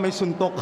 may suntok.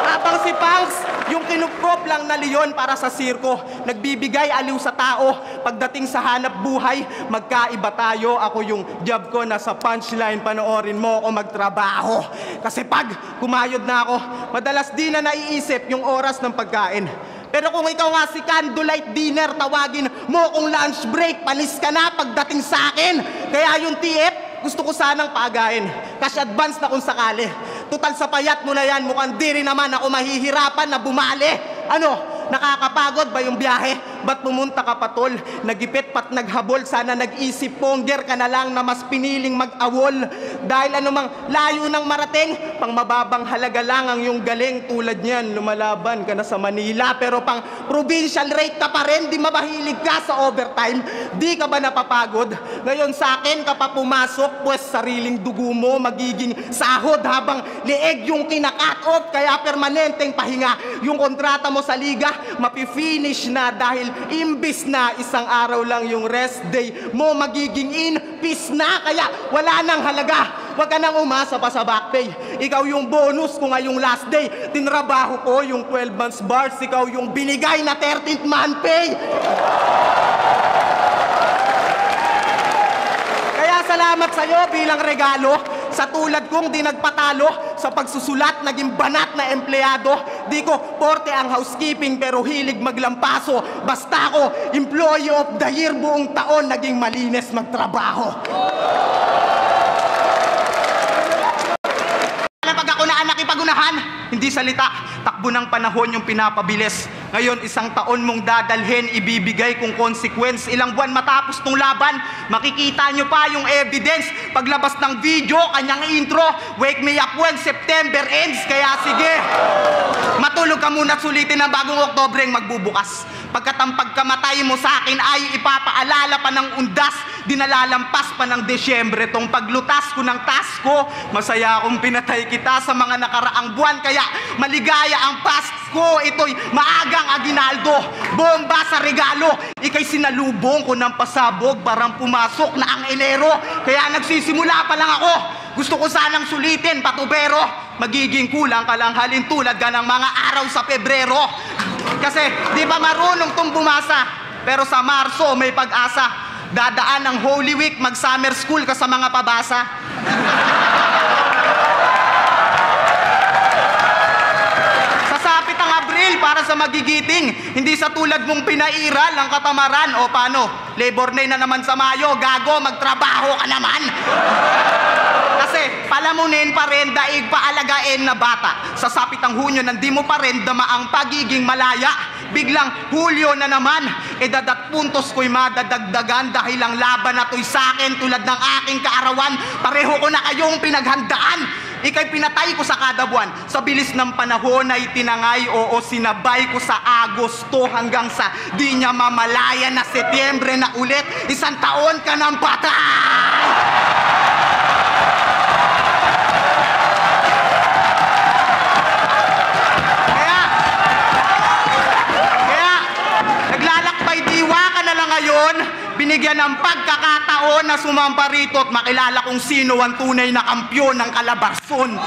Habang si Pangs, yung kinuprop lang na leon para sa sirko, nagbibigay aliw sa tao. Pagdating sa hanap buhay, magkaiba tayo. Ako yung job ko na sa punchline, panoorin mo ako magtrabaho. Kasi pag kumayod na ako, madalas di na naiisip yung oras ng pagkain. Pero kung ikaw nga si candlelight dinner, tawagin mo kung lunch break, panis ka na pagdating sa akin. Kaya yung TF, gusto ko sanang paagain. Cash advance na kung sakali. Total sa payat mo na yan, mukhang di rin naman ako mahihirapan na bumali. Ano, nakakapagod ba yung biyahe? Ba't pumunta ka pa tol? Nagipit pat naghabol, sana nag-isip pongger ka na lang na mas piniling mag-awol. Dahil anumang layo ng marating, pang mababang halaga lang ang yung galing. Tulad niyan, lumalaban ka na sa Manila, pero pang provincial rate ka pa rin, di mabahilig ka sa overtime. Di ka ba napapagod? Ngayon sa akin ka pa pumasok, pues sariling dugo mo magiging sahod habang lieg yung kinakat off, kaya permanenteng pahinga. Yung kontrata mo sa liga, mapi-finish na dahil imbis na isang araw lang yung rest day mo, magiging in peace na, kaya wala nang halaga. Huwag ka nang umasa pa sa back pay. Ikaw yung bonus ko ngayong last day. Tinrabaho ko yung 12 months bars, ikaw yung binigay na 13th month pay. Kaya salamat sa'yo bilang regalo. Sa tulad kong di nagpatalo sa pagsusulat, naging banat na empleyado. Di ko porte ang housekeeping pero hilig maglampaso. Basta ako, employee of the year buong taon, naging malinis magtrabaho. Pag ako na anak ipagunahan, hindi salita, takbo ng panahon yung pinapabilis. Ngayon, isang taon mong dadalhin, ibibigay kung consequence. Ilang buwan matapos tong laban, makikita nyo pa yung evidence. Paglabas ng video, kanyang intro, wake me up when September ends. Kaya sige, matulog ka muna, sulitin ang bagong Oktobreng magbubukas. Pagkatampag kamatay mo sa akin ay ipapaalala pa ng undas. Dinalalampas pa ng Desyembre tong paglutas ko ng tasko. Masaya akong pinatay kita sa mga nakaraang buwan, kaya maligaya ang Pasko. Ito'y maagang aginaldo, bomba sa regalo. Ika'y sinalubong ko ng pasabog, parang pumasok na ang Enero. Kaya nagsisimula pa lang ako. Gusto ko sanang sulitin, patubero. Magiging kulang ka lang halin tulad ka ng mga araw sa Pebrero. Kasi di ba marunong tong bumasa, pero sa Marso may pag-asa. Dadaan ang Holy Week, mag-summer school ka sa mga pabasa. Sasapit ang Abril para sa magigiting. Hindi sa tulad mong pinairal ang katamaran. O paano? Labor Day na naman sa Mayo, gago, magtrabaho ka naman. Kasi palamunin pa rin, daig paalagain na bata. Sasapit ang Hunyo, nandi mo pa rin dama ang pagiging malaya. Biglang Hulyo na naman, edad at puntos ko'y madadagdagan dahil ang laban na to'y sa'kin tulad ng aking kaarawan. Pareho ko na kayong pinaghandaan. Ika'y pinatay ko sa kada buwan. Sa bilis ng panahon ay tinangay, oo, sinabay ko sa Agosto hanggang sa di niya mamalaya na Setyembre na ulit. Isang taon ka ng patay! Ngayon, binigyan ng pagkakataon na sumampa rito at makilala kung sino ang tunay na kampyon ng Calabarzon.